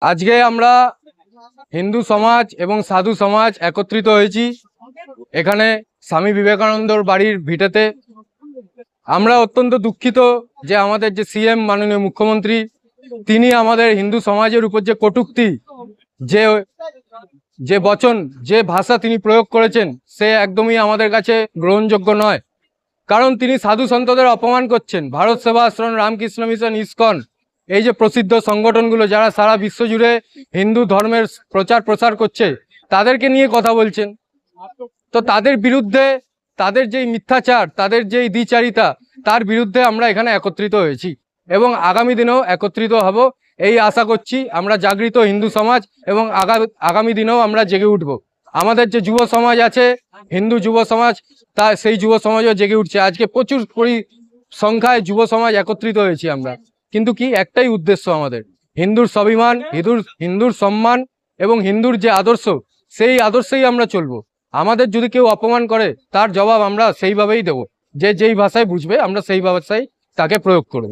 আজকে আমরা হিন্দু সমাজ এবং সাধু সমাজ একত্রিত হয়েছি এখানে স্বামী বিবেকানন্দর বাড়ির ভিটেতে। আমরা অত্যন্ত দুঃখিত যে আমাদের যে সিএম মাননীয় মুখ্যমন্ত্রী তিনি আমাদের হিন্দু সমাজের উপর যে কটূক্তি, যে বচন, যে ভাষা তিনি প্রয়োগ করেছেন সে একদমই আমাদের কাছে গ্রহণযোগ্য নয়। কারণ তিনি সাধু সন্তদের অপমান করছেন। ভারত সেবা আশ্রম, রামকৃষ্ণ মিশন, ইসকন, এই যে প্রসিদ্ধ সংগঠনগুলো যারা সারা বিশ্ব জুড়ে হিন্দু ধর্মের প্রচার প্রসার করছে তাদেরকে নিয়ে কথা বলছেন। তো তাদের বিরুদ্ধে, তাদের যেই মিথ্যাচার, তাদের যেই দ্বিচারিতা, তার বিরুদ্ধে আমরা এখানে একত্রিত হয়েছি এবং আগামী দিনেও একত্রিত হব এই আশা করছি। আমরা জাগৃত হিন্দু সমাজ এবং আগামী দিনেও আমরা জেগে উঠব। আমাদের যে যুব সমাজ আছে, হিন্দু যুব সমাজ, তা সেই যুব সমাজও জেগে উঠছে। আজকে প্রচুর সংখ্যায় যুব সমাজ একত্রিত হয়েছি আমরা, কিন্তু কি একটাই উদ্দেশ্য আমাদের, হিন্দুর স্বাভিমান, হিন্দুর সম্মান এবং হিন্দুর যে আদর্শ, সেই আদর্শেই আমরা চলবো। আমাদের যদি কেউ অপমান করে তার জবাব আমরা সেইভাবেই দেব, যে যেই ভাষায় বুঝবে আমরা সেই ভাষায় তাকে প্রয়োগ করব।